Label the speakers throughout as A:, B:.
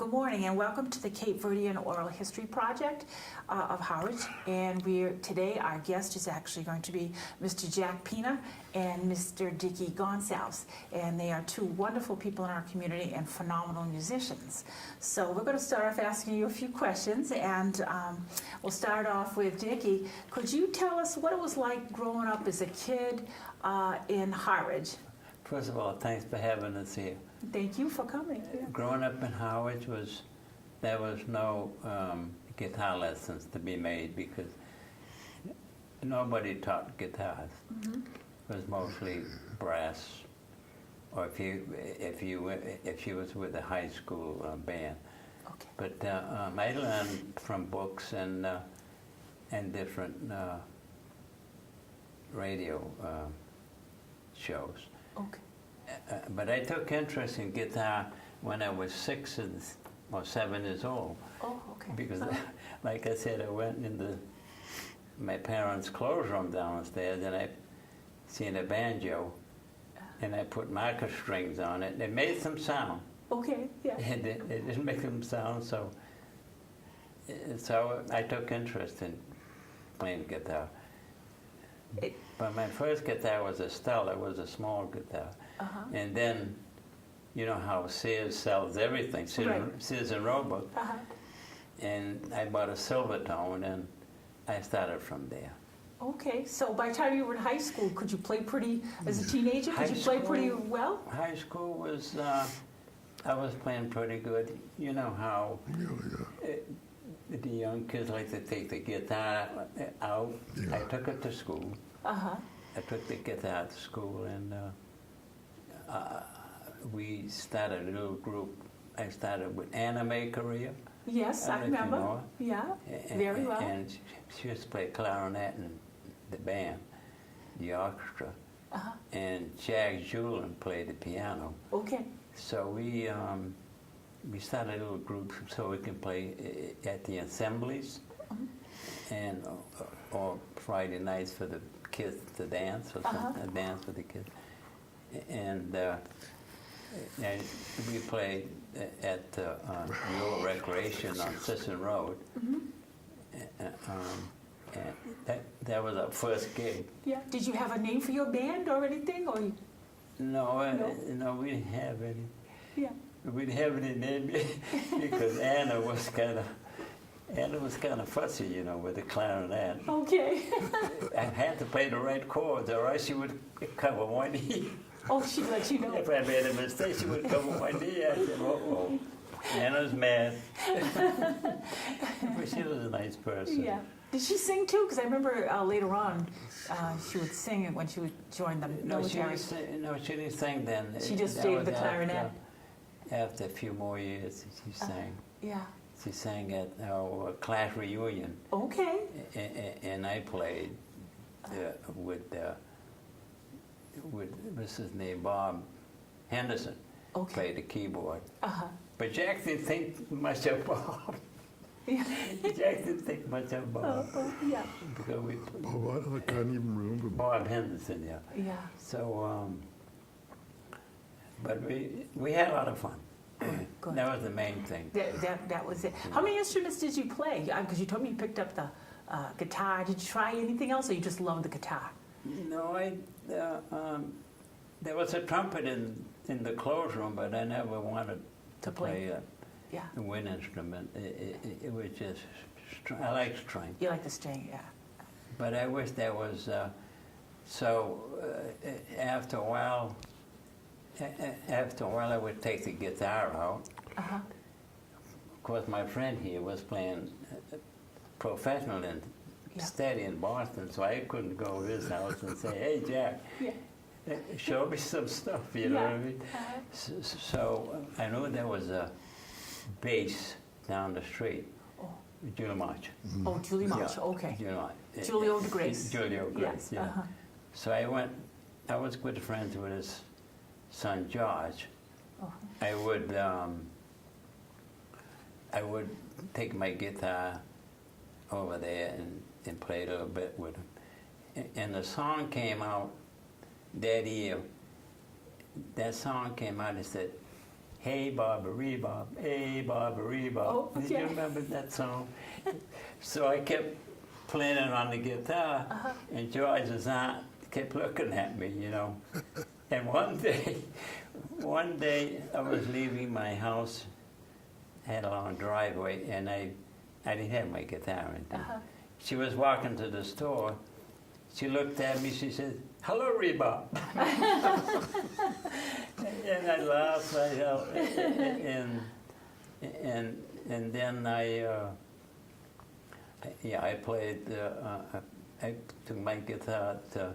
A: good morning and welcome to the Cape Verdean Oral History Project of Harwich. And today our guest is actually going to be Mr. Jack Pena and Mr. Dickie Gonsalves. And they are two wonderful people in our community and phenomenal musicians. So we're going to start off asking you a few questions, and we'll start off with Dickie. Could you tell us what it was like growing up as a kid in Harwich?
B: First of all, thanks for having us here.
A: Thank you for coming. Yeah.
B: Growing up in Harwich there was no guitar lessons to be made because nobody taught guitars. Mm-hmm. It was mostly brass, or if you was with a high school band.
A: Okay.
B: But I learned from books and different radio shows.
A: Okay.
B: But I took interest in guitar when I was 6 or 7 years old.
A: Oh, okay.
B: Because, like I said, I went into my parents' clothes room downstairs and I seen a banjo, and I put marker strings on it. It made some sound.
A: Okay, yeah.
B: And it didn't make them sound, so I took interest in playing guitar. But my first guitar was a Stella. It was a small guitar. Uh-huh. And then, you know how Sears sells everything, Sears and Roebuck. Uh-huh. And I bought a Silvertone, and I started from there.
A: Okay, so by the time you were in high school, could you play as a teenager, could you play pretty well?
B: High school was, I was playing pretty good. You know how the young kids like to take the guitar out. Yeah. I took it to school. Uh-huh. I took the guitar to school, and we started a little group. I started with Anime Korea.
A: Yes, I remember. You know, yeah, very well.
B: And she used to play clarinet in the band, the orchestra. Uh-huh. And Jack Julin played the piano. Okay. So we started a little group so we can play at the assemblies, and or Friday nights for the kids to dance, or something, a dance for the kids. And we played at Your Recreation on Sisson Road. Mm-hmm. And that was our first gig. Yeah.
A: Did you have a name for your band or anything, or?
B: No, we didn't have any.
A: Yeah.
B: We didn't have any name because Anna was kind of fussy, you know, with the clarinet.
A: Okay.
B: I had to play the right chords, or else she would cover one ear.
A: Oh, she'd let you know.
B: If I made a mistake, she would cover one ear. I said, uh-oh. Anna's mad. But she was a nice person.
A: Yeah. Did she sing too? Because I remember later on, she would sing it when she would join the military.
B: She didn't sing then.
A: She just stayed with the clarinet.
B: After a few more years, she sang.
A: Yeah.
B: She sang at our class reunion. Okay. And I played with what's his name, Bob Henderson. Okay. Played the keyboard. Uh-huh. But Jack didn't think much of Bob. Yeah. Jack didn't think much of Bob.
A: Yeah.
B: Because
C: Bob, I can't even remember.
B: Bob Henderson, yeah.
A: Yeah.
B: So, but we had a lot of fun. Good. That was the main thing.
A: That was it. How many instruments did you play? Because you told me you picked up the guitar. Did you try anything else, or you just loved the guitar?
B: No, there was a trumpet in the clothes room, but I never wanted to play a wind instrument. It was just, I like string.
A: You like the string, yeah.
B: But I wish there was, after a while I would take the guitar out. Uh-huh. Of course, my friend here was playing professional and steady in Boston, so I couldn't go to his house and say, "Hey, Jack, show me some stuff," you know what I mean? Uh-huh. So I knew there was a bass down the street. Oh. Julie March.
A: Mm-hmm. Oh, Julie March, okay.
B: Julio
A: de Grace.
B: Julio de Grace, yeah. Uh-huh. So I was good friends with his son George. Uh-huh. I would take my guitar over there and play a little bit with him. And the song came out that year. That song came out and said, Hey Barbara Rebob, Hey Barbara Rebob.
A: Oh, okay.
B: Did you remember that song? So I kept playing it on the guitar, and George's aunt kept looking at me, you know. And one day I was leaving my house, had a long driveway, and I didn't have my guitar. And she was walking to the store. She looked at me, she said, "Hello, Reba." And I laughed, and then I played, I took my guitar to,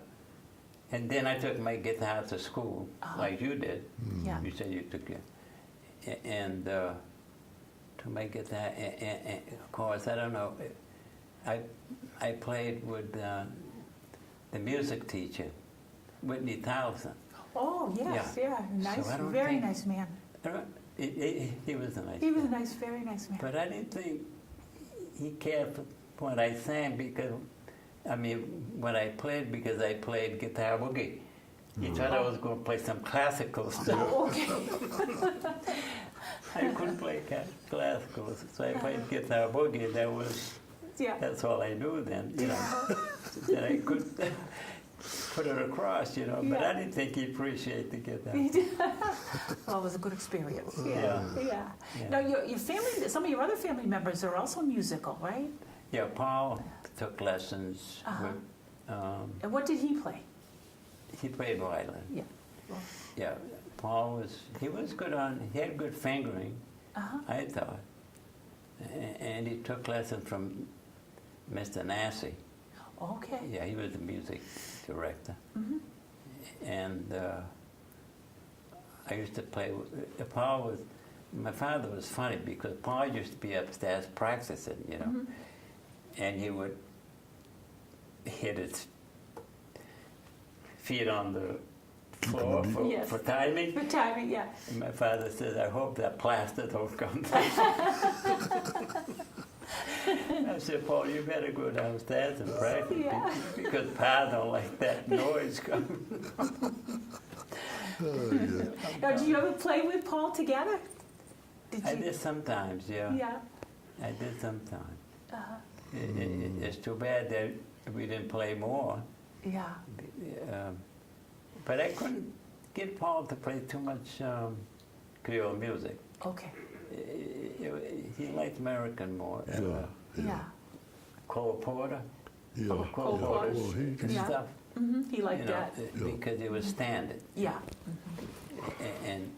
B: and then I took my guitar to school, like you did.
A: Yeah.
B: You said you took it. And to my guitar, and of course, I don't know, I played with the music teacher, Whitney Towson.
A: Oh, yes, yeah. Nice,
B: So I don't
A: very
B: think-
A: nice man.
B: He was a nice
A: He was a
B: guy.
A: nice, very nice man.
B: But I didn't think he cared for what I sang because, I mean, what I played because I played guitar boogie. He thought I was going to play some classical stuff.
A: Oh, okay.
B: I couldn't play classical, so I played guitar boogie.
A: Yeah.
B: That's all I knew then, you know. That I could put it across, you know. But
A: Yeah.
B: I didn't think he appreciated the guitar.
A: Well, it was a good experience.
B: Yeah.
A: Yeah.
B: Yeah.
A: Now, your family, some of your other family members are also musical, right?
B: Yeah, Paul took lessons with,
A: And what did he play?
B: he played violin.
A: Yeah. Well,
B: Yeah, Paul was good he had good fingering, I thought. And he took lessons from Mr. Nassy.
A: okay.
B: Yeah, he was the music director. And I used to play with, my father was funny because Paul used to be upstairs practicing, you know. And he would hit his feet on the floor
A: Yes.
B: for timing.
A: For timing, yeah.
B: And my father says, "I hope that plaster don't come down." I said, "Paul, you better go downstairs and practice
A: Yeah.
B: because Pa don't like that noise coming."
A: Now, do you ever play with Paul together?
B: I did sometimes, yeah.
A: Yeah.
B: I did sometimes. It's too bad that we didn't play more.
A: Yeah.
B: But I couldn't get Paul to play too much Creole music.
A: Okay.
B: He liked American more.
A: Yeah.
B: Cole Porter.
C: Yeah.
A: Cole
C: yeah.
A: Porter.
C: Well,
B: and
A: Yeah.
B: stuff.
A: He liked that.
B: Because it was standard.
A: Yeah.
B: And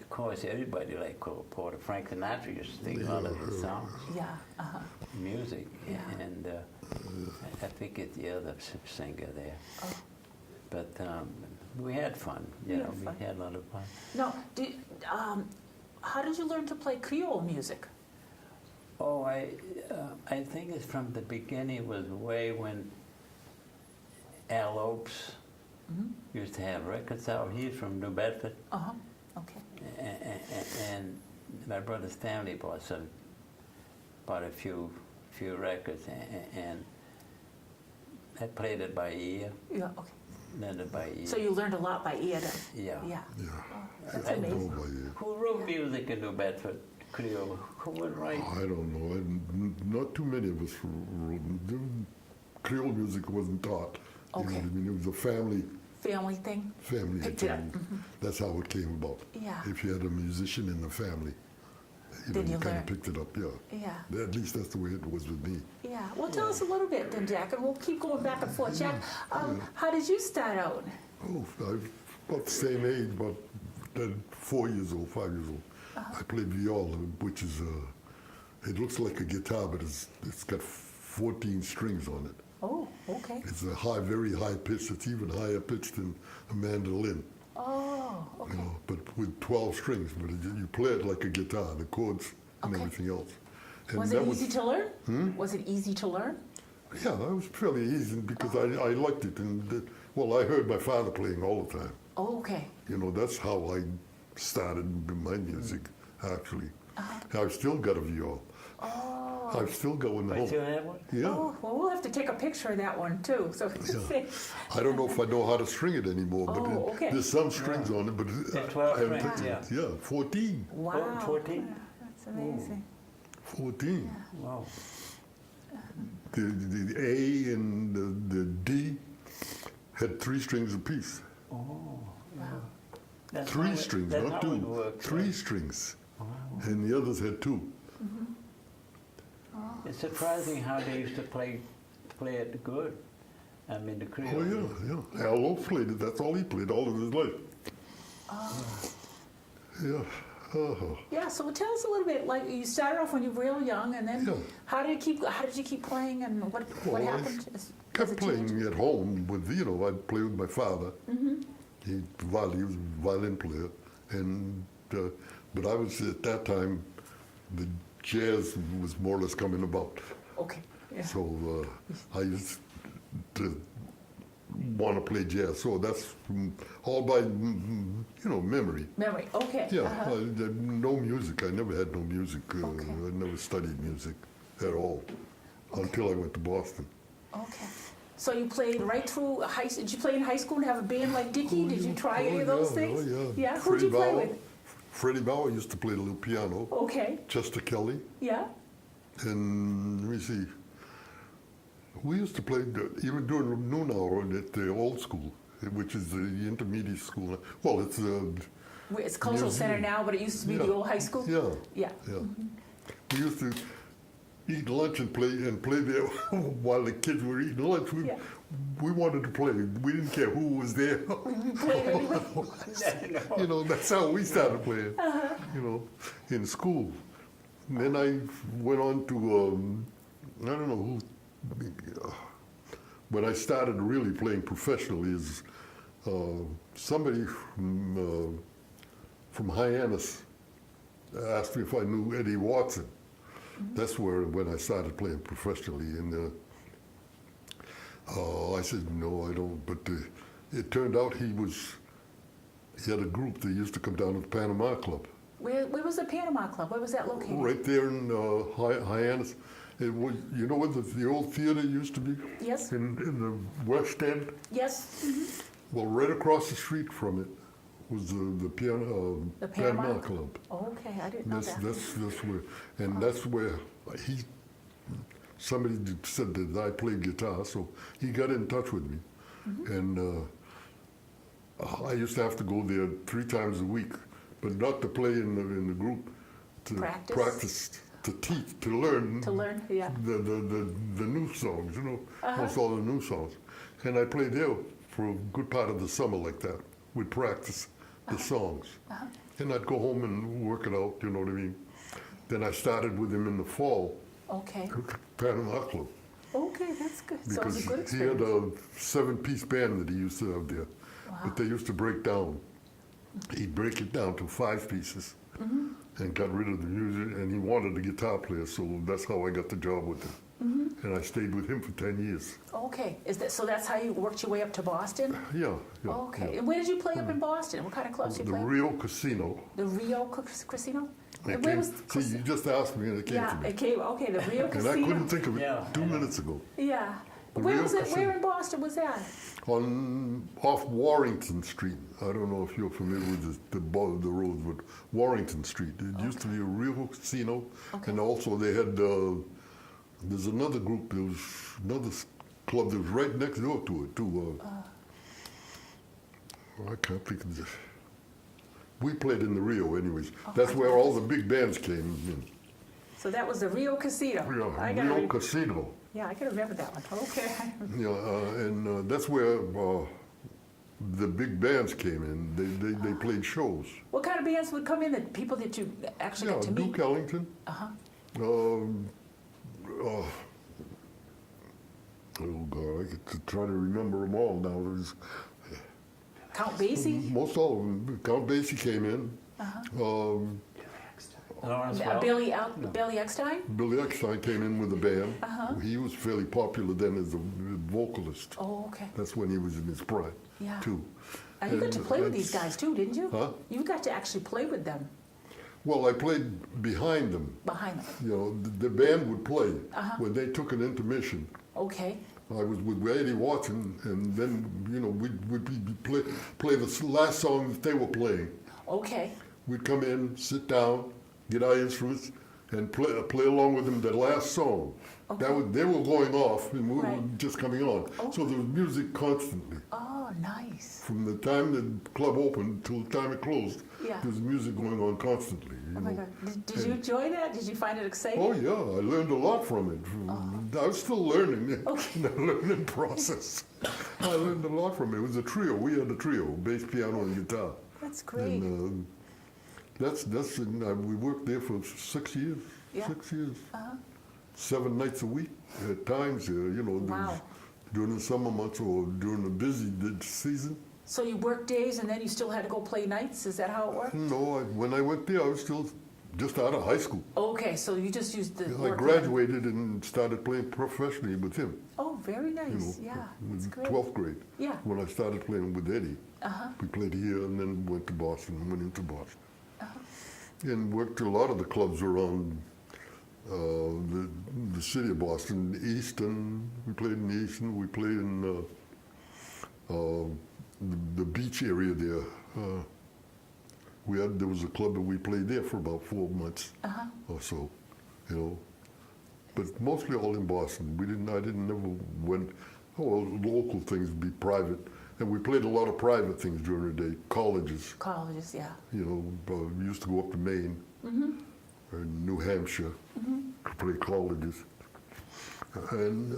B: of course, everybody liked Cole Porter. Frank Sinatra used to sing all of his songs,
A: Yeah.
B: music.
A: Yeah.
B: And I think it's the other singer there.
A: Oh.
B: But we had fun, you know, we had a lot of fun.
A: No, how did you learn to play Creole music?
B: Oh, I think it's from the beginning. It was way when Lopes used to have records out. He's from New Bedford.
A: Okay.
B: And my brother Stanley bought a few records, and I played it by ear.
A: Yeah, okay.
B: Learned it by ear.
A: So you learned a lot by ear then?
B: Yeah.
A: Yeah.
C: Yeah.
A: That's
B: I
A: amazing.
C: Oh, yeah.
B: Who wrote music in New Bedford? Creole. Who would write?
C: I don't know. Not too many of us wrote. Creole music wasn't taught. You know
A: Okay.
C: what I mean? It was a family
A: Thing?
C: thing.
A: Picked it up.
C: That's how it came about.
A: Yeah.
C: If you had a musician in the family,
A: Then you
C: kind
A: learn.
C: of picked it up. Yeah.
A: Yeah.
C: At least that's the way it was with me.
A: Yeah. Well, tell us a little bit then, Jack, and we'll keep going back and forth. Jack, how did you start out?
C: Oh, I'm about the same age, about 4 years old, 5 years old. I played viola, which is it looks like a guitar, but it's got 14 strings on it.
A: Oh, okay.
C: It's a very high pitch. It's even higher pitched than a mandolin.
A: Oh, okay.
C: You know, but with 12 strings. But you play it like a guitar, the chords and
A: Okay.
C: everything else. And
A: Was
C: that
A: it easy to learn? Was it easy to learn?
C: Yeah, that was fairly easy because I liked it. And I heard my father playing all the time.
A: Oh, okay.
C: You know, that's how I started my music, actually. I've still got a viol.
A: Oh.
C: I've still got one at
B: I
C: home.
B: still have one?
C: Yeah.
A: Oh, well, we'll have to take a picture of that one too. So we can see.
C: I don't know if I know how to string it anymore, but
A: Oh, okay.
C: there's some strings on it. But
B: There's 12
C: I haven't
B: strings,
C: touched it.
B: yeah.
C: Yeah, 14.
A: Wow.
B: 14?
A: That's amazing.
C: 14.
B: Wow.
C: The A and the D had 3 strings apiece.
B: Oh, yeah. That's
C: 3
B: how it-
C: strings,
B: that's
C: not
B: how
C: 2.
B: it works,
C: 3
B: right?
C: strings.
B: Wow.
C: And the others had 2.
B: It's surprising how they used to play it good. I mean, the Creole.
C: Oh, yeah. Al Lopes played it. That's all he played all of his life. Yeah.
A: Yeah. So tell us a little bit. Like you started off when you were real young, and then
C: Yeah.
A: how did you keep playing, and what
C: Well, I
A: happened? As
C: Kept
A: a teenager?
C: playing at home with, I'd play with my father. He was a violin player. And, but I was, at that time, the jazz was more or less coming about.
A: Okay. Yeah.
C: So I used to want to play jazz. So that's all by, memory.
A: Memory. Okay.
C: Yeah,
A: Uh-huh.
C: no music. I never had no music.
A: Okay.
C: I never studied music at all until I went to Boston.
A: Okay. So you played right through high. Did you play in high school and have a band like Dickie? Did you try any of those things?
C: Oh, yeah.
A: Yeah. Who'd you play with?
C: Freddie Bauer used to play the little piano.
A: Okay.
C: Chester Kelly.
A: Yeah.
C: And let me see. We used to play even during noon hour at the old school, which is the intermediate school. Well, it's
A: It's Cultural
C: Museum.
A: Center now, but it used to be the
C: Yeah.
A: old high school.
C: Yeah.
A: Yeah.
C: Yeah. We used to eat lunch and play there while the kids were eating lunch.
A: Yeah.
C: We wanted to play. We didn't care who was there.
A: You played anyway.
C: That's how we started playing. In school. And then I went on to I don't know who. When I started really playing professionally, is somebody from Hyannis asked me if I knew Eddie Watson. That's when I started playing professionally. And I said, no, I don't. But it turned out he had a group that used to come down to the Panama Club.
A: Where was the Panama Club? Where was that located?
C: Right there in Hyannis. It was, you know where the old theater used to be?
A: Yes.
C: In the West End?
A: Yes.
C: Well, right across the street from it was the Panama Club.
A: Oh, okay, I didn't know that.
C: That's where somebody said that I played guitar, so he got in touch with me. And I used to have to go there 3 times a week, but not to play in the group, to practice to learn.
A: To learn, yeah.
C: The new songs, almost all the new songs. And I played there for a good part of the summer like that. We'd practice the songs. And I'd go home and work it out, you know what I mean? Then I started with him in the fall.
A: Okay.
C: At Panama Club.
A: Okay, that's good. So it was
C: Because
A: a good
C: he had
A: experience.
C: a 7-piece band that he used to have there. But they used to break down. He'd break it down to 5 pieces and got rid of the music. And he wanted a guitar player, so that's how I got the job with him. And I stayed with him for 10 years.
A: Okay, so that's how you worked your way up to Boston?
C: Yeah.
A: Okay,
C: Yeah.
A: and where did you play up in Boston? What kind of clubs did you
C: The
A: play?
C: Rio Casino.
A: The Rio Casino?
C: It
A: And where
C: came-
A: was
C: see, you just asked me and it came to
A: Yeah,
C: me.
A: it came. Okay, the Rio
C: And
A: Casino.
C: I couldn't think of it
B: Yeah,
C: 2
B: I know.
C: minutes ago.
A: Yeah.
C: The
A: Where
C: Rio
A: was it?
C: Casino.
A: Where in Boston was that?
C: Off Warrington Street. I don't know if you're familiar with the road, but Warrington Street. It used to be a real casino, and also they had. There's another group. There was another club that was right next door to it too. I can't think of this. We played in the Rio, anyways. That's where all the big bands came in.
A: So that was the Rio Casino. I gotta
C: Rio Casino.
A: Yeah, I can remember that one. Okay.
C: Yeah, and that's where the big bands came in. They played shows.
A: What kind of bands would come in? The people that you actually got to meet?
C: Duke Ellington. Oh God, I get to try to remember them all now.
A: Count Basie?
C: Most all of them. Count Basie came in.
B: Lawrence Welk.
A: Billy Eckstein?
C: Billy Eckstein came in with a band. He was fairly popular then as a vocalist.
A: Oh, okay.
C: That's when he was in his prime,
A: Yeah.
C: too.
A: You got to play with
C: And
A: these guys too, didn't you?
C: Huh?
A: You got to actually play with them.
C: Well, I played behind them.
A: Behind them.
C: You know, the band would play
A: Uh-huh.
C: when they took an intermission.
A: Okay.
C: I was with Eddie Watson, and then, you know, we'd play the last song that they were playing.
A: Okay.
C: We'd come in, sit down, get our instruments, and play along with them the last song.
A: Okay.
C: They were going off, and we were
A: Right.
C: just coming on.
A: Okay.
C: So there was music constantly.
A: Oh, nice.
C: From the time the club opened till the time it closed,
A: Yeah.
C: there was music going on constantly. You
A: Oh my
C: know.
A: God. Did you enjoy that? Did you find it exciting?
C: Oh yeah, I learned a lot from it. I was still learning,
A: Okay.
C: in the learning process. I learned a lot from it. It was a trio. We had a trio: bass, piano, and guitar.
A: That's great.
C: And we worked there for 6 years.
A: Yeah.
C: 6 years.
A: Uh-huh.
C: 7 nights a week at times. You know, there was
A: Wow.
C: during the summer months or during the busy season.
A: So you worked days and then you still had to go play nights? Is that how it worked?
C: No, when I went there, I was still just out of high school.
A: Okay, so you just used the
C: I
A: work
C: graduated and started playing professionally with him.
A: Oh, very
C: You
A: nice.
C: know,
A: Yeah,
C: in
A: that's great.
C: 12th grade.
A: Yeah.
C: When I started playing with Eddie.
A: Uh-huh.
C: We played here and then went to Boston and went into Boston.
A: Uh-huh.
C: And worked a lot of the clubs around the city of Boston, Easton. We played in Easton. We played in the beach area there. There was a club that we played there for about 4 months
A: Uh-huh.
C: or so, you know. But mostly all in Boston. I didn't never went, local things would be private. And we played a lot of private things during the day, colleges.
A: Colleges, yeah.
C: You know, we used to go up to Maine or New Hampshire to play colleges. And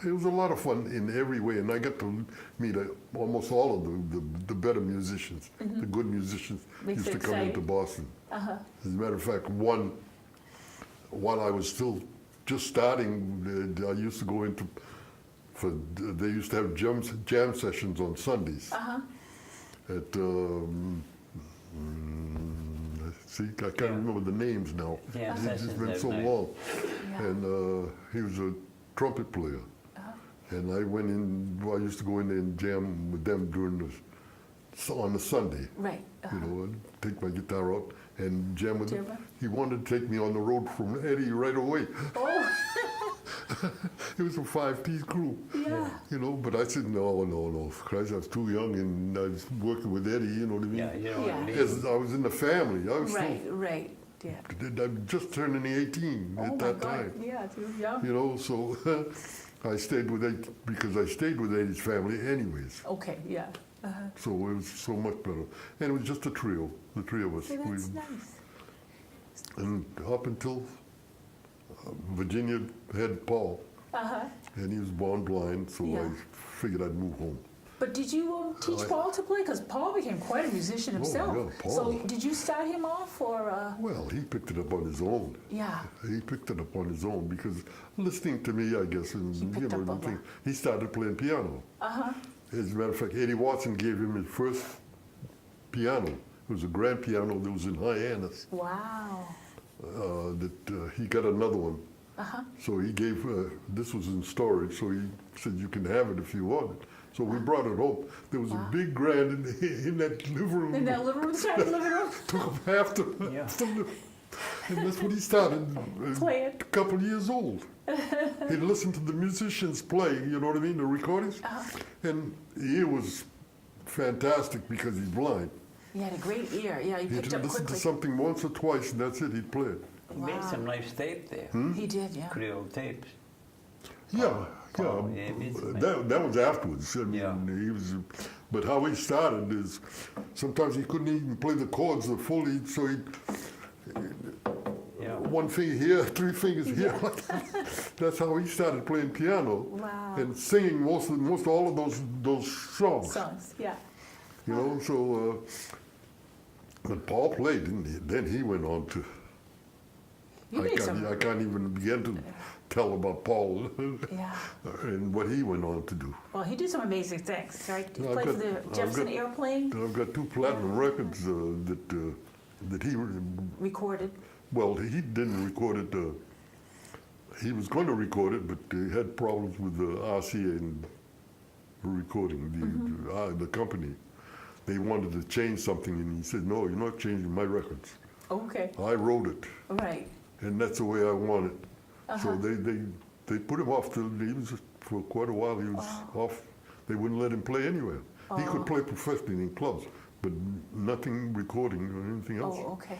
C: it was a lot of fun in every way. And I got to meet almost all of the better musicians, the good musicians
A: Makes
C: used to
A: it
C: come into
A: exciting.
C: Boston.
A: Uh-huh.
C: As a matter of fact, while I was still just starting, I used to go into, they used to have jam sessions on Sundays.
A: Uh-huh.
C: At see, I can't remember the names now.
B: Yeah,
C: It's
B: sessions
C: just been
B: that
C: so
B: night.
C: long.
A: Yeah.
C: And he was a trumpet player. And I went in. I used to go in there and jam with them on the Sunday.
A: Right.
C: You know, and take my guitar out and jam with him.
A: Jam.
C: He wanted to take me on the road from Eddie right away.
A: Oh,
C: It was a 5-piece crew.
A: yeah.
C: You know, but I said, no, Christ, I was too young and I was working with Eddie, you know what I mean?
B: Yeah, you know
A: Yeah.
B: what I mean?
C: As I was in the family. I was
A: Right. Yeah.
C: I'm just turning 18
A: Oh
C: at
A: my
C: that
A: God.
C: time.
A: Yeah, too young.
C: You know, so I stayed with Eddie because I stayed with Eddie's family anyways.
A: Okay, yeah. Uh-huh.
C: So it was so much better. And it was just a trio, the three of us.
A: Hey, that's nice.
C: And up until Virginia had Paul,
A: Uh-huh.
C: and he was born blind, so
A: Yeah.
C: I figured I'd move home.
A: But did you teach Paul to play? Because Paul became quite a musician himself.
C: yeah, Paul.
A: So did you start him off or?
C: Well, he picked it up on his own.
A: Yeah.
C: He picked it up on his own because listening to me, I guess, and
A: He picked up
C: the
A: on
C: thing, he started playing piano.
A: Uh-huh.
C: As a matter of fact, Eddie Watson gave him his first piano. It was a grand piano that was in Hyannis.
A: Wow.
C: He got another one.
A: Uh-huh.
C: So he gave, this was in storage, so he said, you can have it if you want it. So we brought it home. There was a big grand in that living room.
A: In that living room, tiny living room?
C: Took him half the and that's when he started.
A: Playing.
C: A couple of years old. He'd listen to the musicians play, you know what I mean, the recordings. And he was fantastic because he's blind.
A: He had a great ear. Yeah, he
C: He'd
A: picked up
C: listen to
A: quickly.
C: something once or twice, and that's it, he'd play it.
B: He made some nice tape there.
A: He did, yeah.
B: Creole tapes.
C: Yeah,
B: Oh, yeah, it's
C: that was afterwards. I mean,
B: Yeah.
C: he was, but how he started is sometimes he couldn't even play the chords fully, so he
B: Yeah.
C: one finger here, 3 fingers here. That's how he started playing piano
A: Wow.
C: and singing most all of those songs.
A: Songs, yeah.
C: You know, so but Paul played, didn't he? Then he went on to.
A: You made some.
C: I can't even begin to tell about Paul
A: Yeah.
C: and what he went on to do.
A: Well, he did some amazing things, right? He
C: I've
A: played for
C: got-
A: the
C: I've
A: Jefferson
C: got-
A: Airplane,
C: I've got 2 platinum records that he.
A: recorded.
C: Well, he didn't record it. He was going to record it, but he had problems with the RCA and recording the company. They wanted to change something, and he said, "No, you're not changing my records."
A: Okay.
C: I wrote it,
A: Right.
C: and that's the way I want it. So they put him off for quite a while. He was off. They wouldn't let him play anywhere. He could play professionally in clubs, but nothing recording or anything else.
A: Oh, okay.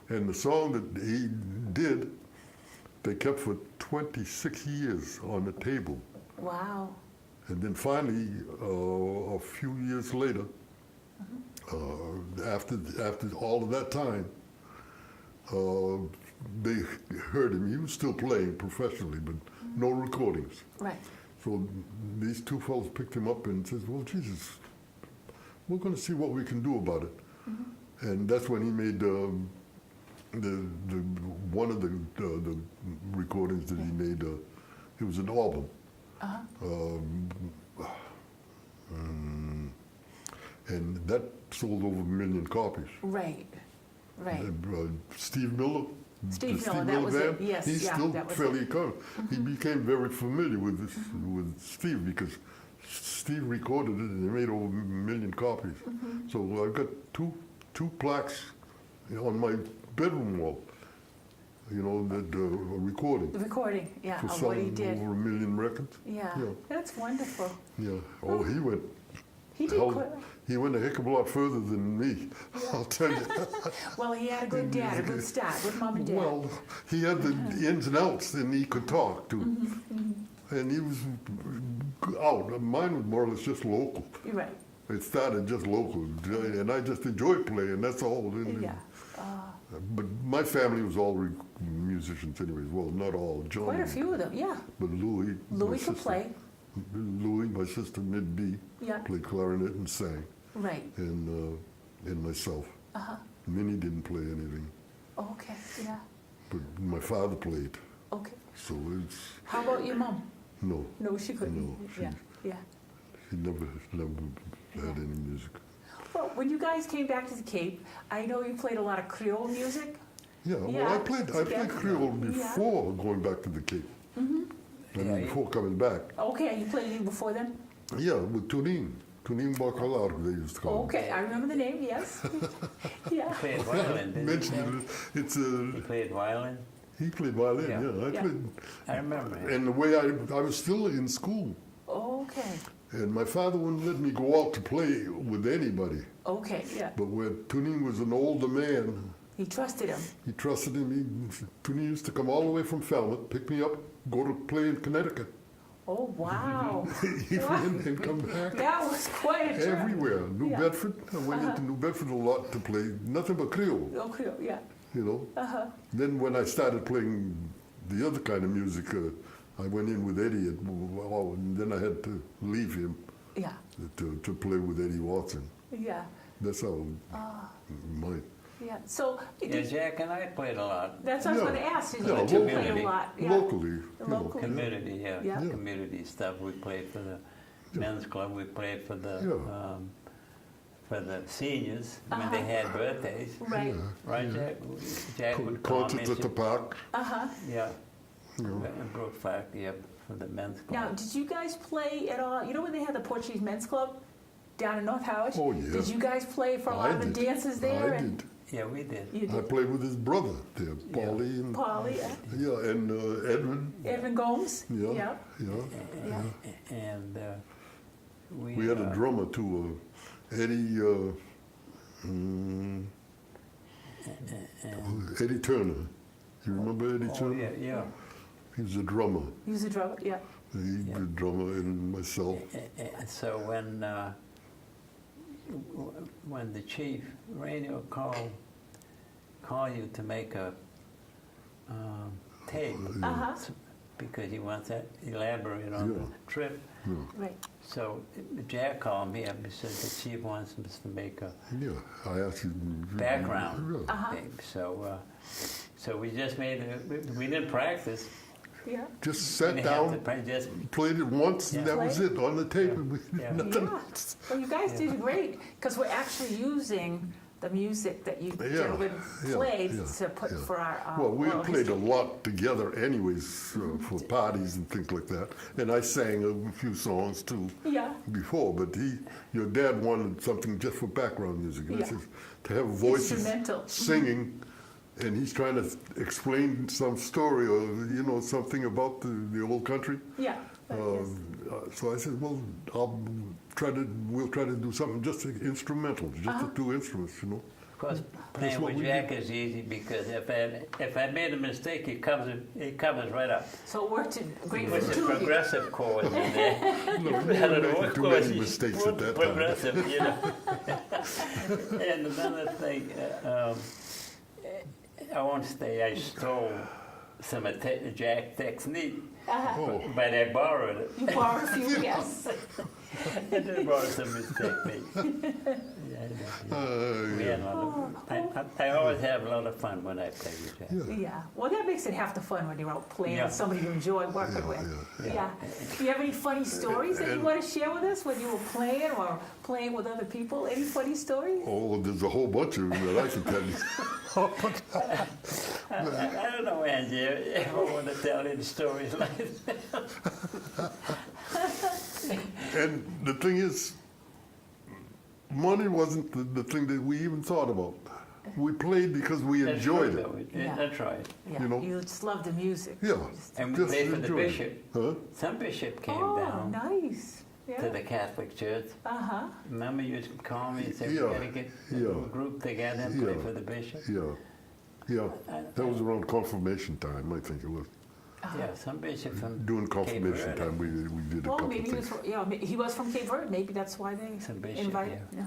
C: And the song that he did, they kept for 26 years on the table.
A: Wow.
C: And then finally, a few years later, after all of that time, they heard him. He was still playing professionally, but no recordings.
A: Right.
C: So these two fellows picked him up and said, well, Jesus, we're going to see what we can do about it. And that's when he made one of the recordings that he made. It was an album. And that sold over 1 million copies.
A: Right. Right.
C: Steve Miller,
A: Steve
C: the
A: Miller,
C: Steve
A: that
C: Miller
A: was
C: band,
A: it. Yes,
C: he's
A: yeah,
C: still
A: that was
C: fairly
A: it.
C: current. He became very familiar with Steve because Steve recorded it and they made over 1 million copies. So I've got two plaques on my bedroom wall. You know, the recording.
A: The recording, yeah,
C: For
A: of what he
C: selling
A: did.
C: over 1 million records.
A: Yeah.
C: Yeah.
A: That's wonderful.
C: Yeah. Oh, he went.
A: He did quite.
C: He went a heck of a lot further than me, I'll tell you.
A: Well, he had a good dad, a good start, good mom and dad.
C: Well, he had the ins and outs, and he could talk too. And he was out. Mine was more or less just local.
A: You're right.
C: It started just local, and I just enjoyed playing. That's all.
A: Yeah.
C: But my family was all musicians, anyways. Well, not all. John.
A: Quite a few of them, yeah.
C: But Louis.
A: Louis could play.
C: Louis, my sister, mid-B,
A: Yeah.
C: played clarinet and sang.
A: Right.
C: And myself. Minnie didn't play anything,
A: Okay, yeah.
C: but my father played.
A: Okay.
C: So it's
A: How about your mom?
C: no.
A: No, she couldn't.
C: No,
A: Yeah, yeah.
C: He never had any music.
A: Well, when you guys came back to the Cape, I know you played a lot of Creole music.
C: Yeah, well,
A: Yeah,
C: I played
A: together.
C: Creole before going back to the Cape. I mean, before coming back.
A: Okay, you played even before then?
C: Yeah, with Tunin Bacalar, they used to call him.
A: Okay, I remember the name, yes. Yeah.
B: Played violin, didn't
C: Mentioned it. It's
B: he? Played violin?
C: he played violin.
B: Yeah.
C: Yeah, I
A: Yeah.
C: played.
B: I remember him.
C: And the way I was still in school,
A: Okay,
C: and my father wouldn't let me go out to play with anybody.
A: okay, yeah.
C: But when Tunin was an older man,
A: He trusted him.
C: he trusted him. Tunin used to come all the way from Falmouth, pick me up, go to play in Connecticut.
A: Oh, wow.
C: And come back.
A: That was quite a trip.
C: Everywhere. New
A: Yeah.
C: Bedford. I went into New Bedford a lot to play nothing but Creole,
A: Oh, Creole, yeah.
C: you know. Then when I started playing the other kind of music, I went in with Eddie, and then I had to leave him
A: Yeah,
C: to play with Eddie Watson.
A: yeah,
C: That's how my...
A: yeah. So,
B: Yeah, Jack and I played a lot.
A: that's what I was
C: Yeah.
A: going to ask. Did
C: Yeah,
A: you two play
B: locally.
A: a lot? Yeah.
C: Locally. you know.
A: Locally.
B: Community, yeah.
A: Yeah.
C: Yeah.
B: Community stuff. We played for the men's club. We played for the
C: Yeah.
B: seniors when they had birthdays.
A: Right.
B: Right, Jack? Jack would call me.
C: Concerts at the park.
B: Yeah.
C: You know.
B: In Brookford, yeah, for the men's club.
A: Now, did you guys play at all? You know when they had the Portuguese men's club down in North Harwich?
C: Oh, yeah.
A: Did you guys play for a lot of the dances there?
C: I
A: and
C: did.
B: Yeah, we did.
A: You
C: I
A: did.
C: played with his brother there, Paulie and
A: Polly,
C: and Edmund.
A: Evan Gomes.
C: Yeah,
A: Yeah.
C: yeah.
A: Yeah.
B: And
C: We had a drummer too, Eddie. Eddie Turner. You remember Eddie
B: Oh,
C: Turner?
B: yeah, yeah.
C: He was a drummer.
A: He was a drummer, yeah.
C: He was a drummer and myself.
B: So when the chief radio call you to make a tape because he wants to elaborate on the trip.
C: Yeah.
A: Right.
B: So Jack called me up and said the chief wants us to make a
C: Yeah, I asked you.
B: background
C: Yeah.
B: tape. So we just made it. We didn't practice.
A: Yeah.
C: Just
B: We
C: sat
B: didn't have to
C: down,
B: just
C: played it once, and that was it on the tape.
B: Yeah.
C: Nothing
A: Yeah.
C: else.
A: Well, you guys did great because we're actually using the music that you gentlemen played to put for our.
C: Well, we
A: oral
C: played a
A: history.
C: lot together, anyways, for parties and things like that. And I sang a few songs too
A: Yeah.
C: before. But your dad wanted something just for background music. And I
A: Yeah.
C: said, to have voices
A: Instrumental.
C: singing and he's trying to explain some story or something about the old country.
A: Yeah. Yes.
C: So I said, well, we'll try to do something just instrumental, just the two instruments,
B: Of course, playing with Jack is easy because if I made a mistake, it covers right up.
A: So it worked great for
B: With the
A: two of you.
B: progressive chords in there.
C: No,
B: I don't know what
C: too
B: chords
C: many
B: you
C: mistakes
B: put
C: at that time.
B: progressive, And another thing, I won't say I stole some of Jack's technique, but I borrowed it.
A: You borrowed a few, yes.
B: I did borrow some of his technique. We had a lot of, I always have a lot of fun when I play with Jack.
A: Yeah. Well, that makes it half the fun when you're out playing with somebody you enjoy working with. Yeah. Do you have any funny stories that you want to share with us when you were playing or playing with other people? Any funny stories?
C: Oh, there's a whole bunch of them that I can tell you.
B: I don't know, Angie, if I want to tell any stories like that.
C: And the thing is, money wasn't the thing that we even thought about. We played because we enjoyed it.
B: That's right.
A: Yeah. You just love the music.
C: Yeah.
B: And we
C: just
B: played for the
C: enjoyed it.
B: bishop.
C: Huh?
B: Some bishop came
A: Oh,
B: down
A: nice. Yeah.
B: to the Catholic Church.
A: Uh-huh.
B: Remember you used to call me and say,
C: Yeah.
B: we got to get a group together and play for the bishop?
C: Yeah. That was around confirmation time, I think it was.
B: Yeah, some bishop from
C: During confirmation
B: Cape Verde.
C: time, we did a
A: Well,
C: couple
A: maybe
C: things.
A: he was from Cape Verde. Maybe that's why they
B: Some bishop,
A: invited.
B: yeah.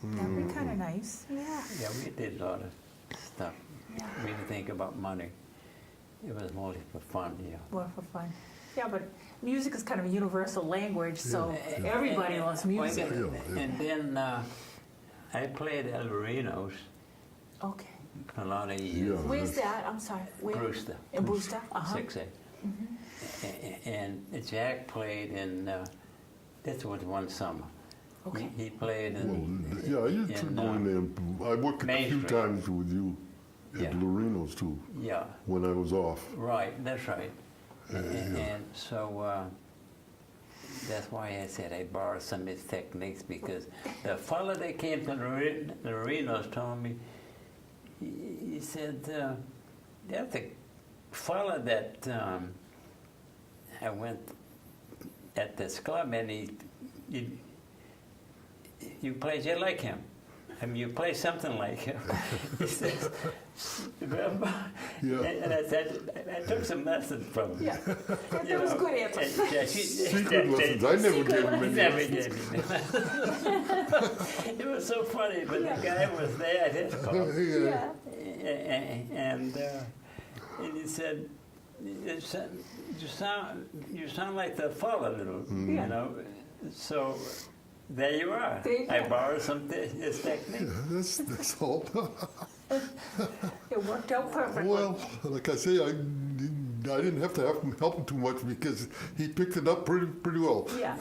A: That'd be kind of nice. Yeah.
B: Yeah, we did a lot of stuff.
A: Yeah.
B: We didn't think about money. It was mostly for fun,
A: More for fun. Yeah, but music is kind of a universal language, so everybody loves music.
B: And then I played El Reno's
A: Okay.
B: for a lot of years.
C: Yeah.
A: Where's that? I'm sorry. Where?
B: Brewster.
A: In Brewster? Uh-huh.
B: 6A. And Jack played in, this was one summer.
A: Okay.
B: He played
C: Well,
B: in,
C: yeah, I used to go in there. I worked a
B: Main
C: few
B: Street.
C: times with you at Loreno's too,
B: yeah,
C: when I was off.
B: right, that's right. And so that's why I said I borrowed some of his techniques because the fellow that came to Loreno's told me, he said, there's a fellow that I went at this club and you play just like him. I mean, you play something like him. He says, remember?
C: Yeah.
B: And I said, I took some lessons from him.
A: Yeah. That was good answer.
C: Secret lessons. I never gave him any
B: Never
C: lessons.
B: gave me It was so funny, but the guy was there at his club.
A: Yeah.
B: And he said, you sound like the fellow, little, you know. So there you are.
A: There you
B: I
A: go.
B: borrowed some his technique.
C: Yeah, that's all.
A: It worked out perfectly.
C: Well, like I say, I didn't have to help him too much because he picked it up pretty well.
A: Yeah,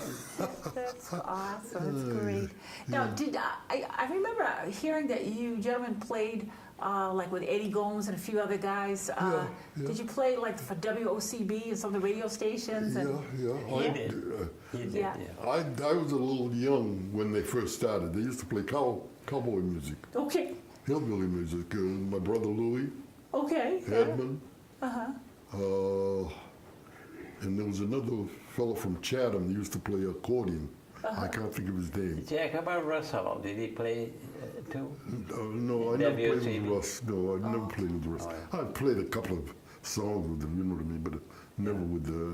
A: that's awesome. That's great. Now, did I remember hearing that you gentlemen played like with Eddie Gomes and a few other guys.
C: Yeah.
A: Did you play like for WOCB and some of the radio stations? And,
B: He did. He did,
A: Yeah.
C: I was a little young when they first started. They used to play cowboy music,
A: Okay.
C: hillbilly music. My brother Louie,
A: Okay.
C: Edmund, and there was another fellow from Chatham that used to play accordion. I can't think of his name.
B: Jack, how about Russ Hall? Did he play too?
C: No, I never played with
B: WCB.
C: Russ. No, I never played with Russ. I played a couple of songs with him, you know what I mean, but never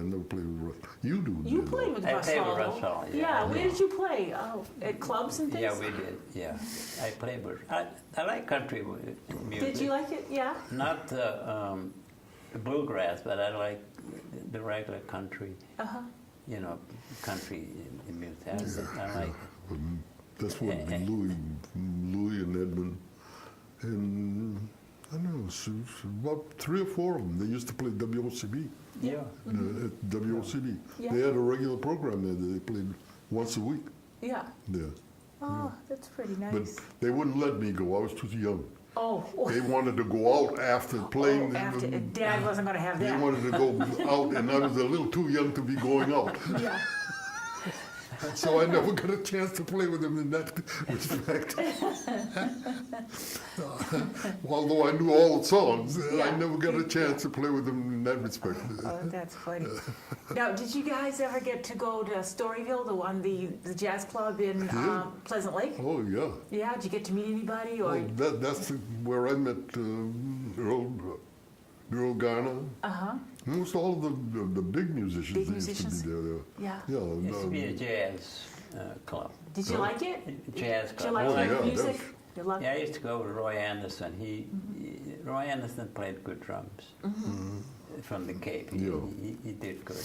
C: never played with Russ. You do.
A: You
C: did,
A: played with
B: I
A: Russ
B: played with
A: Hall.
B: Russ Hall, yeah.
A: Yeah. Where did you play? At clubs and things?
B: Yeah, we did. Yeah, I played with. I like country music.
A: Did you like it? Yeah.
B: Not the bluegrass, but I like the regular country. You know, country music. I like it.
C: But that's what Louie and Edmund, and I don't know, about 3 or 4 of them. They used to play WOCB.
B: Yeah.
C: At WOCB.
A: Yeah.
C: They had a regular program there that they played once a week.
A: Yeah.
C: Yeah.
A: Oh, that's pretty nice.
C: But they wouldn't let me go. I was too young.
A: Oh.
C: They wanted to go out after playing.
A: After, Dad wasn't going to have
C: They
A: that.
C: wanted to go out, and I was a little too young to be going out.
A: Yeah.
C: So I never got a chance to play with him in that respect. Although I knew all the songs, I never got a chance to play with him in that respect.
A: Oh, that's funny. Now, did you guys ever get to go to Storyville, the jazz club in Pleasant Lake?
C: Oh, yeah.
A: Yeah, did you get to meet anybody? Or
C: That's where I met Earl Garner. Most all of the big musicians
A: Big
C: that used
A: musicians?
C: to be there.
A: Yeah.
C: Yeah.
B: Used to be a jazz club.
A: Did you like it?
B: Jazz
A: Did you
B: club.
A: like
B: Oh,
A: hearing
C: yeah,
A: music?
C: that's-
A: You loved
B: Yeah, I used to go with Roy Anderson. Roy Anderson played good drums from the Cape. He did good.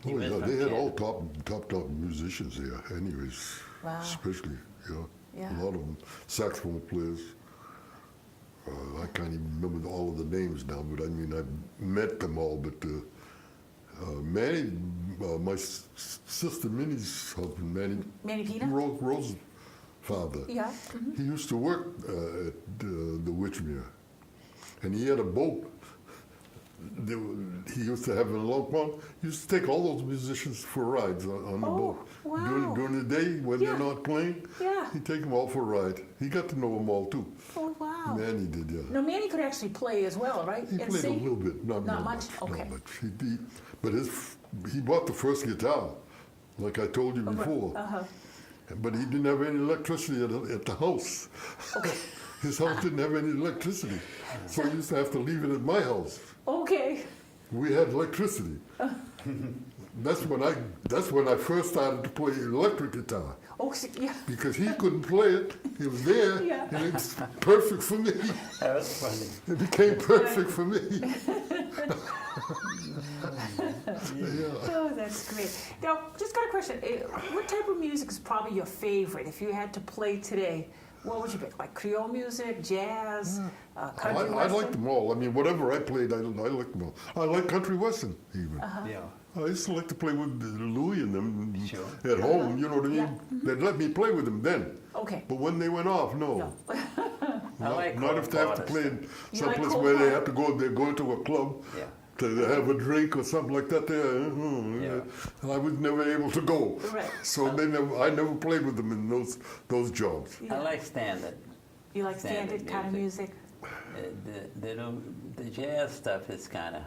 B: He
C: Oh,
B: was
C: yeah,
B: from
C: they had all
B: Canada.
C: top musicians there, anyways.
A: Wow.
C: Especially,
A: Yeah.
C: a lot of them. Saxophone players. I can't even remember all of the names now, but I mean, I met them all. But Manny, my sister Minnie's husband,
A: Manny Pena?
C: Rose's father,
A: Yeah.
C: he used to work at the Witchmere, and he had a boat. He used to have in Lopes. He used to take all those musicians for rides on the boat.
A: Wow.
C: During the day when they're not playing,
A: Yeah.
C: he'd take them all for a ride. He got to know them all too.
A: Oh, wow.
C: Manny did, yeah.
A: No, Manny could actually play as well, right?
C: He
A: And
C: played
A: sing?
C: a little bit, not
A: much? Okay.
C: Not much. But he bought the first guitar, like I told you before. But he didn't have any electricity at the house.
A: Okay.
C: His house didn't have any electricity, so he used to have to leave it at my house.
A: Okay.
C: We had electricity. That's when I first started to play electric guitar,
A: Oh, yeah.
C: because he couldn't play it. It was there,
A: Yeah.
C: and it's perfect for me.
B: That was funny.
C: It became perfect for me.
A: Oh, that's great. Now, just got a question. What type of music is probably your favorite? If you had to play today, what would you pick? Like Creole music, jazz, country
C: I
A: western?
C: liked them all. I mean, whatever I played, I liked them all. I like country western even.
B: Yeah.
C: I used to like to play with Louie and them
B: Sure.
C: at home. You know what I mean?
A: Yeah.
C: They'd let me play with them then.
A: Okay.
C: But when they went off, no.
A: No.
C: Not if they have to play in
A: You
C: someplace
A: like
C: where they
A: Cole
C: have to go. They're going to a club
B: Yeah.
C: to have a drink or something like that. There, I was never able to go.
A: Right.
C: So I never played with them in those jobs.
B: I like standard.
A: You like standard kind of music?
B: The jazz stuff is kind of,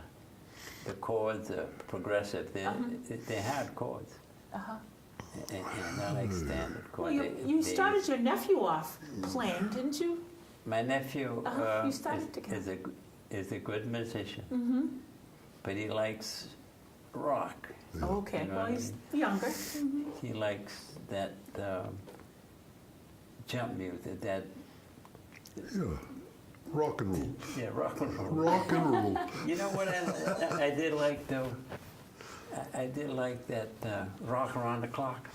B: the chords are progressive. They're hard chords. And I like standard
A: Well,
B: chords.
A: you started your nephew off playing, didn't you?
B: My nephew
A: You started together.
B: is a good musician, but he likes rock.
A: Okay.
B: You know
A: Well,
B: what I
A: he's younger.
B: He likes that jump music, that
C: Yeah, rock and roll.
B: rock and roll.
C: Rock and roll.
B: You know what I did like though? I did like that rock around the clock.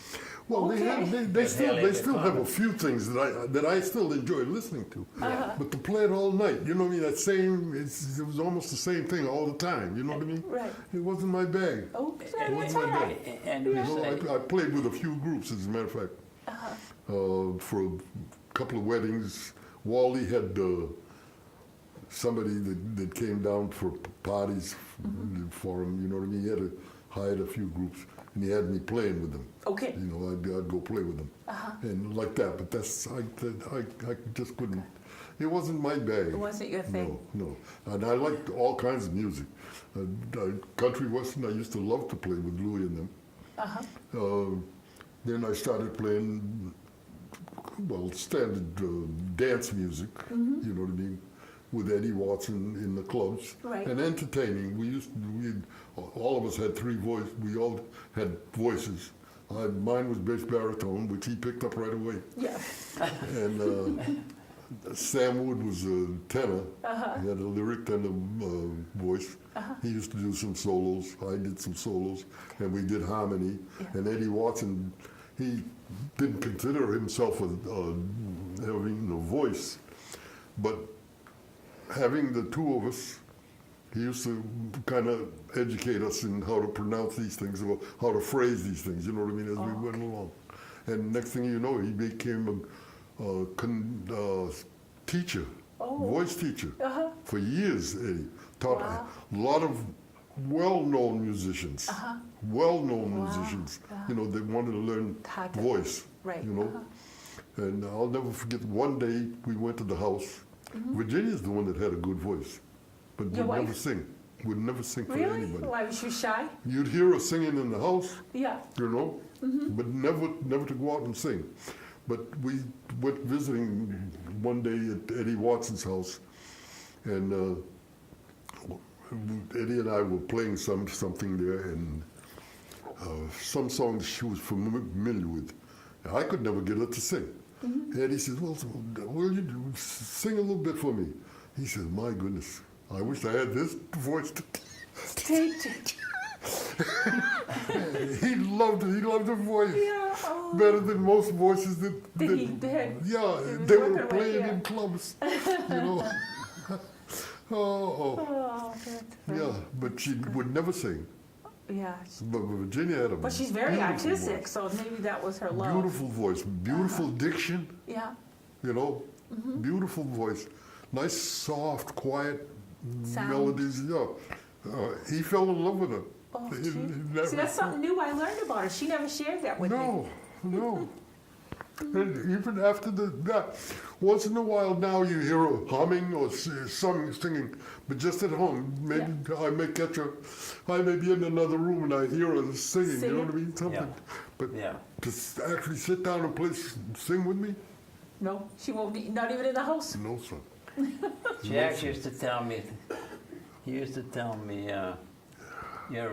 C: Well,
A: Okay.
C: they
B: Haley
C: still have a
B: McConnell.
C: few things that I still enjoy listening to. But to play it all night, you know what I mean? It was almost the same thing all the time. You know what I mean?
A: Right.
C: It wasn't my bag.
A: Oh, that's
C: my
A: all right.
B: And we
C: You know,
B: say,
C: I played with a few groups, as a matter of fact. For a couple of weddings, Wally had somebody that came down for parties for him. You know what I mean? He had hired a few groups, and he had me playing with them.
A: Okay.
C: You know, I'd go play with them, and like that. But I just couldn't. It wasn't my bag.
A: It wasn't your thing.
C: No. And I liked all kinds of music. Country western, I used to love to play with Louie and them. Then I started playing, standard dance music. You know what I mean, with Eddie Watson in the clubs.
A: Right.
C: And entertaining. All of us had three voices. We all had voices. Mine was bass baritone, which he picked up right away.
A: Yeah.
C: And Sam Wood was a tenor. He had a lyric tenor voice. He used to do some solos. I did some solos, and we did harmony.
A: Yeah.
C: And Eddie Watson, he didn't consider himself having a voice, but having the two of us, he used to kind of educate us in how to pronounce these things, or how to phrase these things, you know what I mean, as we went along. And next thing you know, he became a teacher, voice teacher, for years, Eddie. Taught a lot of well-known musicians. Well-known musicians.
A: Yeah.
C: You know, they wanted to learn
A: How to-
C: voice.
A: Right.
C: You know. And I'll never forget, one day we went to the house. Virginia's the one that had a good voice, but
A: Your
C: would never
A: wife?
C: sing. Would never sing for
A: Really?
C: anybody.
A: Why, was she shy?
C: You'd hear her singing in the house,
A: Yeah.
C: you know, but never to go out and sing. But we went visiting one day at Eddie Watson's house, and Eddie and I were playing something there, and some songs she was familiar with. And I could never get her to sing. Eddie says, well, will you sing a little bit for me? He says, my goodness, I wish I had this voice to
A: Take.
C: He loved it. He loved her voice.
A: Yeah. Oh.
C: Better than most voices that
A: Did he? Did.
C: yeah,
A: He was
C: they
A: working
C: were
A: with,
C: playing
A: yeah.
C: in clubs, you know. oh,
A: Oh, that's right.
C: yeah, but she would never sing.
A: Yeah.
C: But Virginia had a
A: But she's very
C: beautiful
A: artistic,
C: voice.
A: so maybe that was her love.
C: Beautiful voice, beautiful diction,
A: Yeah.
C: you know, beautiful voice. Nice, soft, quiet
A: Sound.
C: melodies. Yeah, he fell in love with her.
A: Oh,
C: He-
A: gee.
C: he never-
A: See, that's something new I learned about her. She never shared that with me.
C: No. And even after that, once in a while now you hear her humming or singing, but just at home, maybe I may catch her, I may be in another room and I hear her singing, you know what I mean? Something.
B: Yeah.
C: But
B: Yeah.
C: to actually sit down and sing with me?
A: No, she won't be, not even in the house.
C: No, sir.
B: Jack used to tell me, you're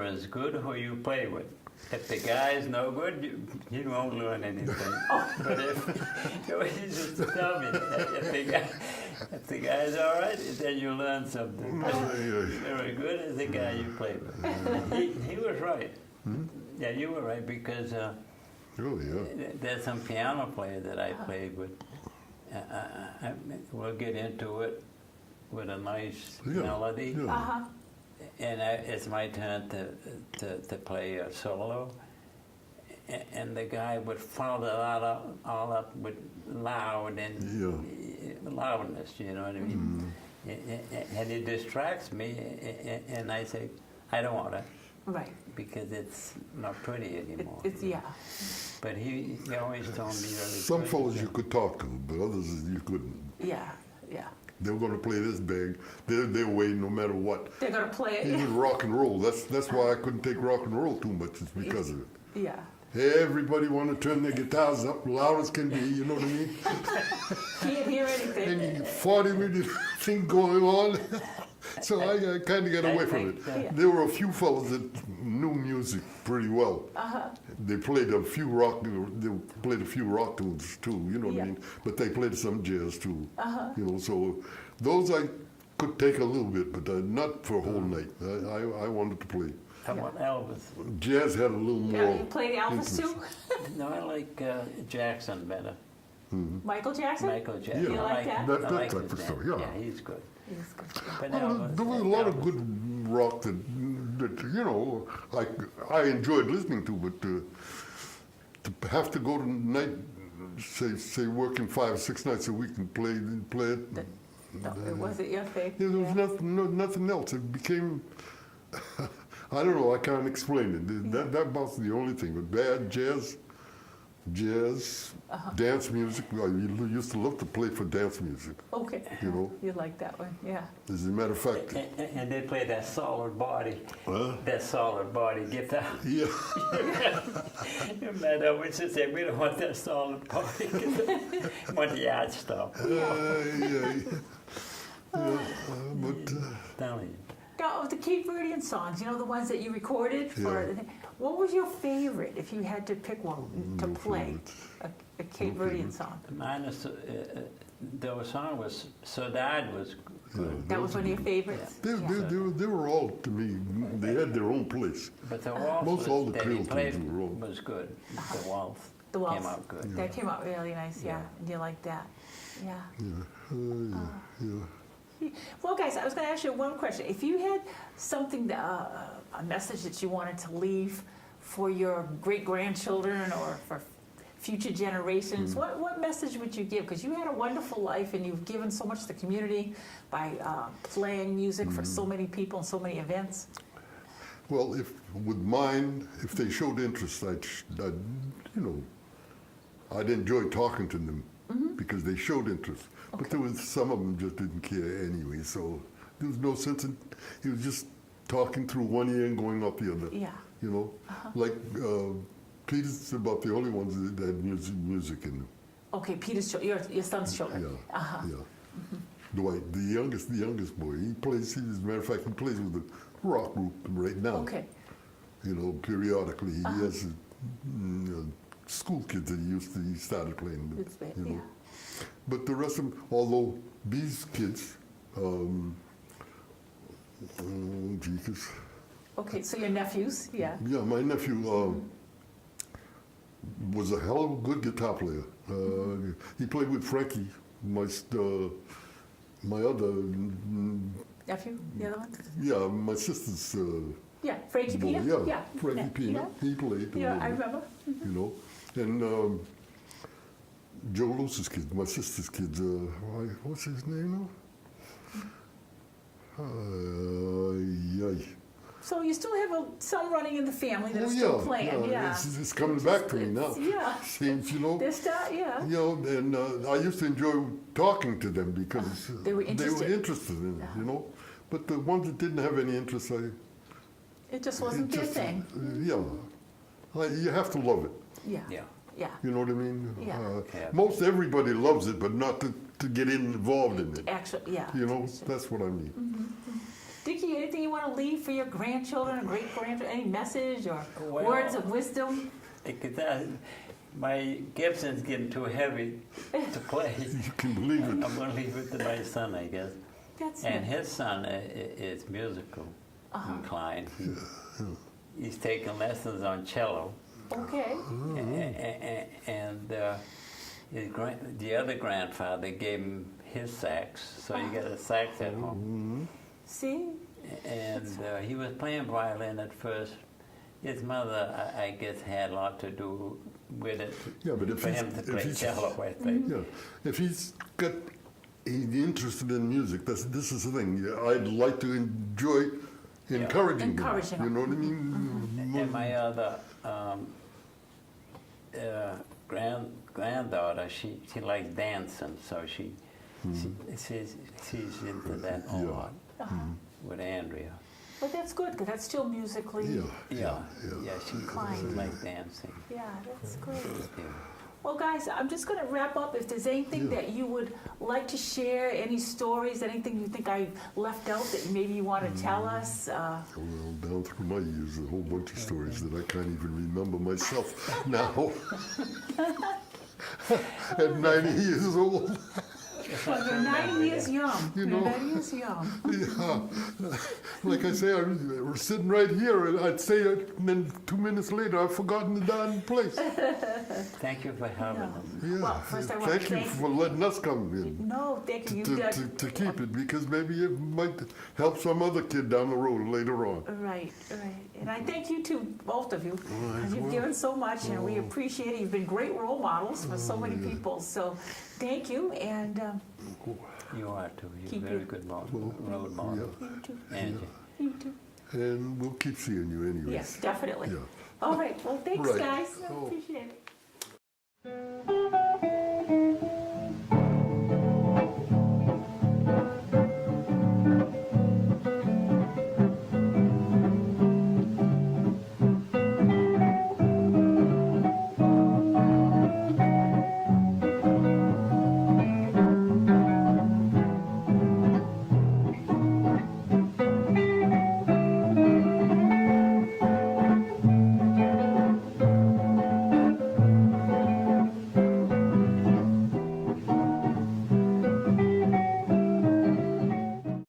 B: as good who you play with. If the guy's no good, you won't learn anything. But he used to tell me that if the guy's all right, then you learn something. But you're as good as the guy you play with. He was right. Yeah, you were right, because
C: Oh, yeah.
B: there's some piano player that I played with. We'll get into it with a nice
C: Yeah,
B: melody.
C: yeah.
B: And it's my turn to play a solo, and the guy would follow that all up with loud and loudness, you know what I mean? And it distracts me, and I say, I don't want to,
A: Right.
B: because it's not pretty anymore.
A: It's, yeah.
B: But he always told me really
C: Some
B: good.
C: fellas you could talk to, but others you couldn't.
A: Yeah. Yeah.
C: They were going to play this bag. They're waiting no matter what.
A: They're going to play it.
C: Even rock and roll. That's why I couldn't take rock and roll too much. It's because of it.
A: Yeah.
C: Everybody want to turn their guitars up loud as can be. You know what I mean?
A: Can't hear anything.
C: And 40-minute thing going on. So I kind of got away from it.
A: Yeah.
C: There were a few fellas that knew music pretty well. They played a few rock tunes too. You know what
A: Yeah.
C: I mean? But they played some jazz too. You know, so those I could take a little bit, but not for a whole night. I wanted to play.
B: How about Alves?
C: Jazz had a little more.
A: Yeah, you play the Alves
C: interest.
A: too?
B: No, I like Jackson better.
A: Michael Jackson?
B: Michael Jackson.
C: Yeah.
A: You like that?
C: That
B: I like
C: type
B: his
C: of stuff,
B: band.
C: yeah.
B: Yeah, he's good.
A: He's good.
B: But
C: There was a lot of good rock that you know, I enjoyed listening to, but to have to go to night, say working 5 or 6 nights a week and play it.
A: No, it wasn't your thing.
C: There was nothing else. It became, I don't know, I can't explain it. That was the only thing. But bad jazz, dance music. I used to love to play for dance music.
A: Okay.
C: You know,
A: You like that one, yeah.
C: as a matter of fact.
B: And they play that solid body.
C: Huh?
B: That solid body guitar.
C: Yeah.
B: You met up with us say, we don't want that solid body guitar. We want the yard stuff.
C: But
B: Telling you.
A: Now, of the Cape Verdean songs, you know, the ones that you recorded for, what was your favorite, if you had to pick one to play, a Cape Verdean song?
B: Mine is, the song was Saudade was good.
A: That was one of your favorites?
C: they were all, to me, they had their own place.
B: But the waltz
C: Most all the
B: that he
C: Creole
B: played
C: tunes were all.
B: was good. The waltz
A: The waltz.
B: came out good.
A: That came out really nice, yeah.
B: Yeah.
A: And you like that? Yeah.
C: Yeah.
A: Well, guys, I was going to ask you one question. If you had something, a message that you wanted to leave for your great-grandchildren or for future generations, what message would you give? Because you had a wonderful life and you've given so much to the community by playing music for so many people and so many events.
C: Well, with mine, if they showed interest, I'd enjoy talking to them because they showed interest.
A: Okay.
C: But there was some of them just didn't care anyway, so there was no sense in. It was just talking through one ear and going out the other.
A: Yeah.
C: You know, like Peter's about the only ones that had music in them.
A: Okay, Peter's your son's children.
C: Yeah. Yeah. Dwight, the youngest boy, he plays. As a matter of fact, he plays with the rock group right now.
A: Okay.
C: You know, periodically he has school kids that he started playing with.
A: It's bad,
C: You know.
A: yeah.
C: But the rest of them, although these kids, Jesus.
A: Okay, so your nephews, yeah.
C: Yeah, my nephew was a hell of a good guitar player. He played with Frankie, my other.
A: Nephew, the other one?
C: Yeah, my sister's.
A: Yeah, Frankie
C: boy,
A: Pena?
C: yeah, Frankie Pena.
A: Yeah.
C: He played.
A: Yeah, I remember.
C: You know, and Joe Luce's kids, my sister's kids. What's his name now?
A: So you still have some running in the family that are
C: Oh,
A: still playing, yeah.
C: It's coming back to me now.
A: Yeah.
C: Seems, you know.
A: They're yeah.
C: You know, and I used to enjoy talking to them because
A: They were interested.
C: in it, you know. But the ones that didn't have any interest,
A: It just wasn't their thing.
C: You have to love it.
A: Yeah.
B: Yeah.
A: Yeah.
C: You know what I mean?
A: Yeah.
C: Most everybody loves it, but not to get involved in it.
A: Actually, yeah.
C: You know, that's what I mean.
A: Dickie, anything you want to leave for your grandchildren or great-grandchildren? Any message or
B: Well,
A: words of wisdom?
B: My Gibson's getting too heavy to play.
C: You can believe it.
B: I'm going to leave it to my son, I guess.
A: That's
B: And
A: it.
B: his son is musical inclined. He's taking lessons on cello.
A: Okay.
B: And the other grandfather gave him his sax, so you got a sax at home.
A: See?
B: And he was playing violin at first. His mother, I guess, had a lot to do with it.
C: Yeah, but if
B: for
C: he's-
B: him to
C: if
B: play
C: he's-
B: cello, I think.
C: Yeah, if he's interested in music, this is the thing. I'd like to enjoy encouraging him.
A: Encouraging
C: You
A: him.
C: know what I mean?
B: And my other granddaughter, she likes dancing, so she's into that a
C: Yeah.
B: lot with Andrea.
A: But that's good, because that's still musically.
B: Yeah, she
A: Inclined.
B: likes dancing.
A: Yeah, that's great.
B: Yeah.
A: Well, guys, I'm just going to wrap up. If there's anything that you would like to share, any stories, anything you think I left out that maybe you want to tell us.
C: Well, down through my years, a whole bunch of stories that I can't even remember myself now. At 90 years old.
A: Well, you're 90 years young.
C: You
A: You're
C: know.
A: 90 years young.
C: Yeah. Like I say, I was sitting right here, and I'd say it, and then 2 minutes later, I've forgotten the darn place.
B: Thank you for having us.
C: Yeah.
A: Well, first I want to
C: Thank you
A: thank
C: for letting us come in
A: No, thank you. You've done.
C: to keep it, because maybe it might help some other kid down the road later on.
A: Right. And I thank you too, both of you.
C: Right,
A: You've
C: well.
A: given so much, and we appreciate it. You've been great role models for so many people. So thank you, and
B: You are too. You're
A: Keep
B: a very
A: it.
B: good role model.
A: you too.
B: Angie.
A: You too.
C: And we'll keep seeing you anyways.
A: Yes, definitely.
C: Yeah.
A: All right. Well, thanks,
C: Right.
A: guys. I
C: Oh.
A: appreciate it.